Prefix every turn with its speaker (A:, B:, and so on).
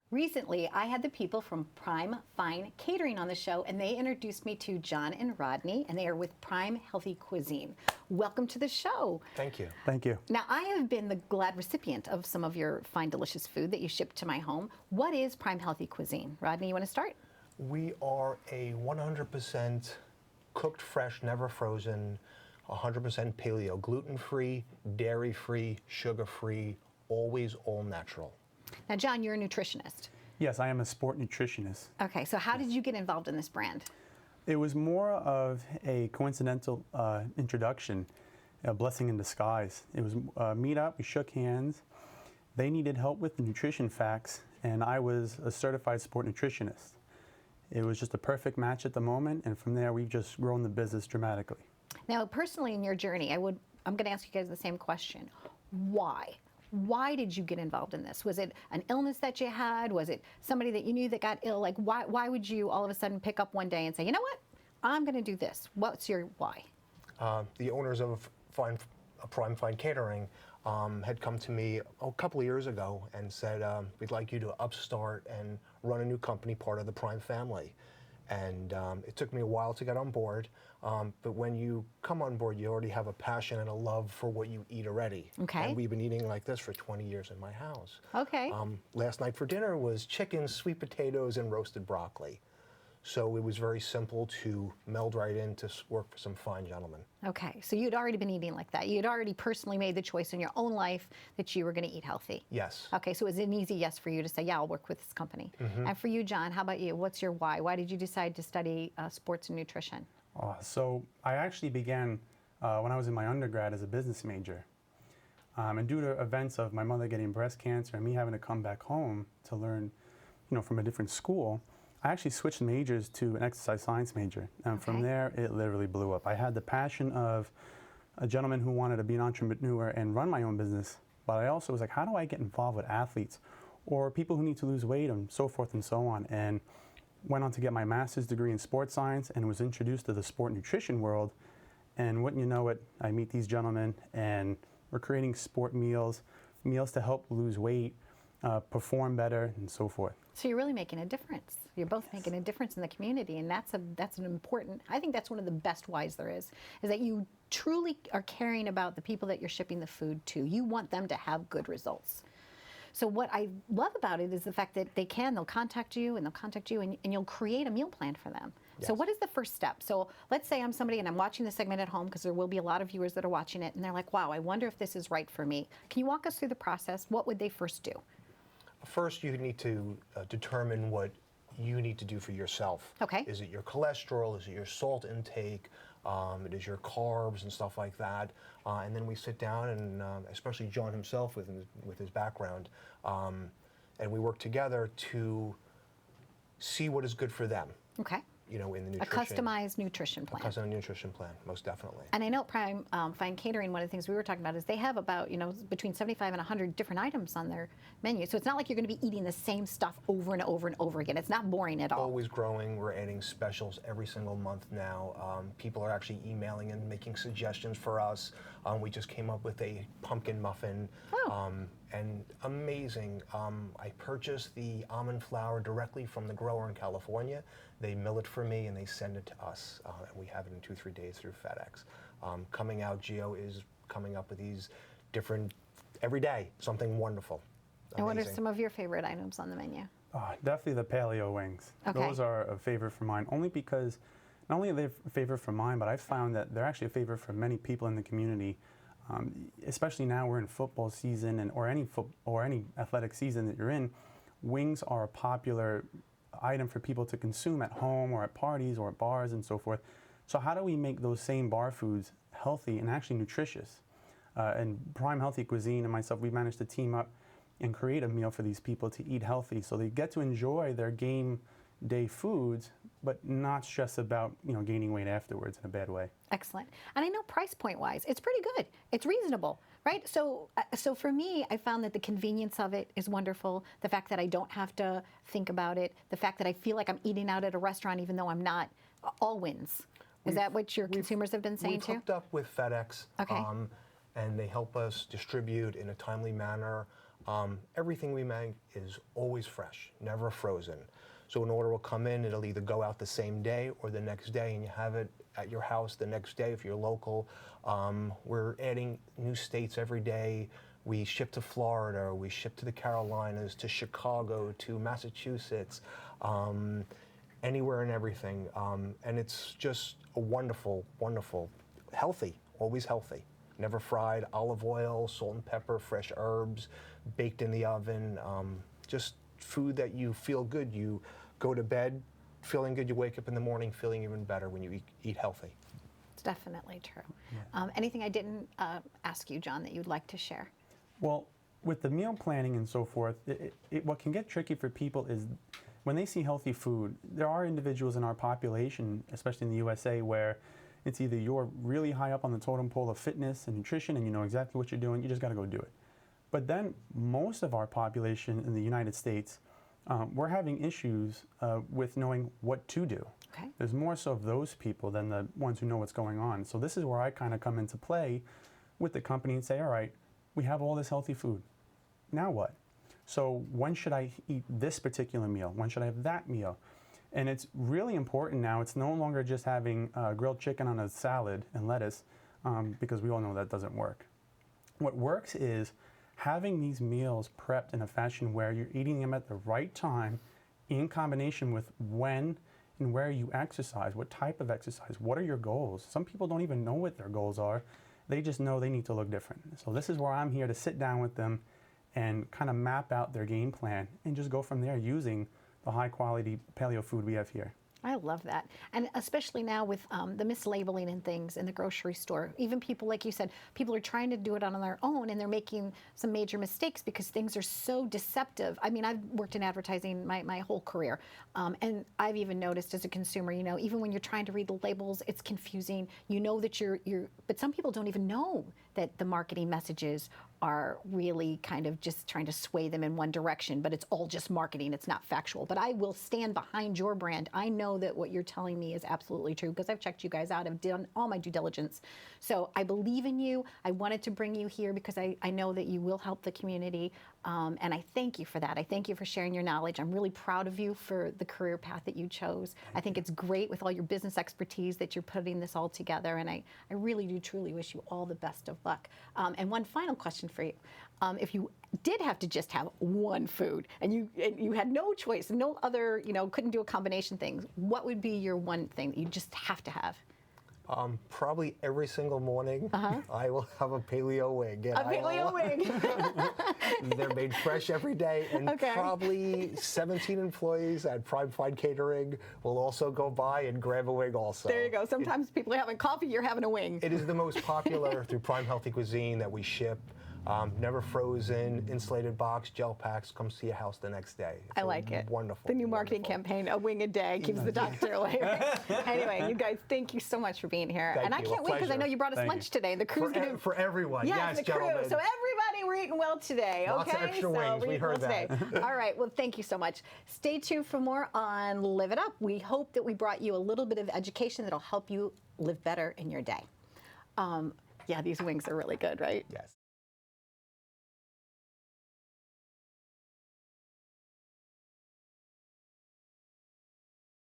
A: Recently, I had the people from Prime Fine Catering on the show, and they introduced me to John and Rodney, and they are with Prime Healthy Cuisine. Welcome to the show.
B: Thank you.
C: Thank you.
A: Now, I have been the glad recipient of some of your fine, delicious food that you ship to my home. What is Prime Healthy Cuisine? Rodney, you want to start?
B: We are a 100% cooked fresh, never frozen, 100% paleo, gluten-free, dairy-free, sugar-free, always all natural.
A: Now, John, you're a nutritionist.
C: Yes, I am a sport nutritionist.
A: Okay, so how did you get involved in this brand?
C: It was more of a coincidental introduction, a blessing in disguise. It was a meet-up, we shook hands. They needed help with the nutrition facts, and I was a certified sport nutritionist. It was just a perfect match at the moment, and from there we've just grown the business dramatically.
A: Now, personally in your journey, I'm going to ask you guys the same question. Why? Why did you get involved in this? Was it an illness that you had? Was it somebody that you knew that got ill? Like, why would you all of a sudden pick up one day and say, you know what, I'm going to do this? What's your why?
B: The owners of Prime Fine Catering had come to me a couple of years ago and said, we'd like you to upstart and run a new company, part of the Prime family. And it took me a while to get on board, but when you come on board, you already have a passion and a love for what you eat already.
A: Okay.
B: And we've been eating like this for 20 years in my house.
A: Okay.
B: Last night for dinner was chicken, sweet potatoes, and roasted broccoli. So it was very simple to meld right in to work for some fine gentlemen.
A: Okay, so you'd already been eating like that. You'd already personally made the choice in your own life that you were going to eat healthy.
B: Yes.
A: Okay, so it was an easy yes for you to say, yeah, I'll work with this company.
B: Mm-hmm.
A: And for you, John, how about you? What's your why? Why did you decide to study sports and nutrition?
C: So I actually began when I was in my undergrad as a business major. And due to events of my mother getting breast cancer and me having to come back home to learn, from a different school, I actually switched majors to an exercise science major, and from there it literally blew up. I had the passion of a gentleman who wanted to be an entrepreneur and run my own business, but I also was like, how do I get involved with athletes or people who need to lose weight and so forth and so on, and went on to get my master's degree in sports science and was introduced to the sport nutrition world, and wouldn't you know it, I meet these gentlemen and we're creating sport meals to help lose weight, perform better, and so forth.
A: So you're really making a difference. You're both making a difference in the community, and that's an important, I think that's one of the best whys there is that you truly are caring about the people that you're shipping the food to. You want them to have good results. So what I love about it is the fact that they'll contact you and you'll create a meal plan for them. Yes. So what is the first step? So let's say I'm somebody and I'm watching the segment at home, because there will be a lot of viewers that are watching it, and they're like, wow, I wonder if this is right for me. Can you walk us through the process? What would they first do?
B: First, you need to determine what you need to do for yourself.
A: Okay.
B: Is it your cholesterol? Is it your salt intake? It is your carbs and stuff like that. And then we sit down and, especially John himself with his background, and we work together to see what is good for them.
A: Okay.
B: In the nutrition.
A: A customized nutrition plan.
B: A customized nutrition plan, most definitely.
A: And I know Prime Fine Catering, one of the things we were talking about is they have about, between 75 and 100 different items on their menu. So it's not like you're going to be eating the same stuff over and over and over again. It's not boring at all.
B: Always growing. We're adding specials every single month now. People are actually emailing and making suggestions for us. We just came up with a pumpkin muffin.
A: Oh.
B: And amazing. I purchased the almond flour directly from the grower in California. They mill it for me and they send it to us. And we have it in 2-3 days through FedEx. Coming out, Gio is coming up with these different, every day, something wonderful.
A: And what are some of your favorite items on the menu?
C: Definitely the Paleo wings.
A: Okay.
C: Those are a favorite for mine, only because not only are they a favorite for mine, but I've found that they're actually a favorite for many people in the community. Especially now we're in football season or any athletic season that you're in, wings are a popular item for people to consume at home or at parties or at bars and so forth. So how do we make those same bar foods healthy and actually nutritious? And Prime Healthy Cuisine and myself, we managed to team up and create a meal for these people to eat healthy, so they get to enjoy their game day foods, but not stress about gaining weight afterwards in a bad way.
A: Excellent. And I know price point wise, it's pretty good. It's reasonable, right? So for me, I found that the convenience of it is wonderful. The fact that I don't have to think about it. The fact that I feel like I'm eating out at a restaurant even though I'm not. All wins. Is that what your consumers have been saying too?
B: We've hooked up with FedEx.
A: Okay.
B: And they help us distribute in a timely manner. Everything we make is always fresh, never frozen. So an order will come in, it'll either go out the same day or the next day, and you have it at your house the next day if you're local. We're adding new states every day. We ship to Florida, we ship to the Carolinas, to Chicago, to Massachusetts, anywhere and everything. And it's just a wonderful, wonderful, healthy, always healthy. Never fried, olive oil, salt and pepper, fresh herbs, baked in the oven. Just food that you feel good. You go to bed feeling good, you wake up in the morning feeling even better when you eat healthy.
A: It's definitely true.
C: Yeah.
A: Anything I didn't ask you, John, that you'd like to share?
C: Well, with the meal planning and so forth, what can get tricky for people is when they see healthy food, there are individuals in our population, especially in the USA, where it's either you're really high up on the totem pole of fitness and nutrition and you know exactly what you're doing, you just got to go do it. But then most of our population in the United States, we're having issues with knowing what to do.
A: Okay.
C: There's more so of those people than the ones who know what's going on. So this is where I kind of come into play with the company and say, all right, we have all this healthy food. Now what? So when should I eat this particular meal? When should I have that meal? And it's really important now. It's no longer just having grilled chicken on a salad and lettuce, because we all know that doesn't work. What works is having these meals prepped in a fashion where you're eating them at the right time in combination with when and where you exercise, what type of exercise, what are your goals. Some people don't even know what their goals are. They just know they need to look different. So this is where I'm here to sit down with them and kind of map out their game plan and just go from there using the high quality paleo food we have here.
A: I love that. And especially now with the mislabeling and things in the grocery store, even people, like you said, people are trying to do it on their own and they're making some major mistakes because things are so deceptive. I mean, I've worked in advertising my whole career. And I've even noticed as a consumer, you know, even when you're trying to read the labels, it's confusing. You know that but some people don't even know that the marketing messages are really kind of just trying to sway them in one direction, but it's all just marketing, it's not factual. But I will stand behind your brand. I know that what you're telling me is absolutely true because I've checked you guys out, I've done all my due diligence. So I believe in you. I wanted to bring you here because I know that you will help the community. And I thank you for that. I thank you for sharing your knowledge. I'm really proud of you for the career path that you chose. I think it's great with all your business expertise that you're putting this all together. And I really do truly wish you all the best of luck. And one final question for you. If you did have to just have one food and you had no choice, no other, you know, couldn't do a combination things, what would be your one thing that you just have to have?
B: Probably every single morning, I will have a paleo wing.
A: A paleo wing.
B: They're made fresh every day, and
A: Okay.
B: probably 17 employees at Prime Fine Catering will also go by and grab a wing also.
A: There you go. Sometimes people are having coffee, you're having a wing.
B: It is the most popular through Prime Healthy Cuisine that we ship. Never frozen, insulated box, gel packs, comes to your house the next day.
A: I like it.
B: Wonderful.
A: The new marketing campaign, a wing a day, keeps the doctor away. Right? Anyway, you guys, thank you so much for being here.
B: Thank
A: and I
B: you.
A: can't
B: A
A: wait because I
B: pleasure.
A: know you brought us
C: Thank
A: lunch
C: you.
A: today. The crew's going to...
B: For everyone, yes,
A: the crew.
B: gentlemen.
A: So everybody, we're eating well today, okay?
B: Lots of extra wings.
A: We're
B: We
A: eating
B: heard
A: well
B: that.
A: today. All right, well, thank you so much. Stay tuned for more on Live It Up. We hope that we brought you a little bit of education that'll help you live better in your day. Yeah, these wings are really good, right?
B: Yes.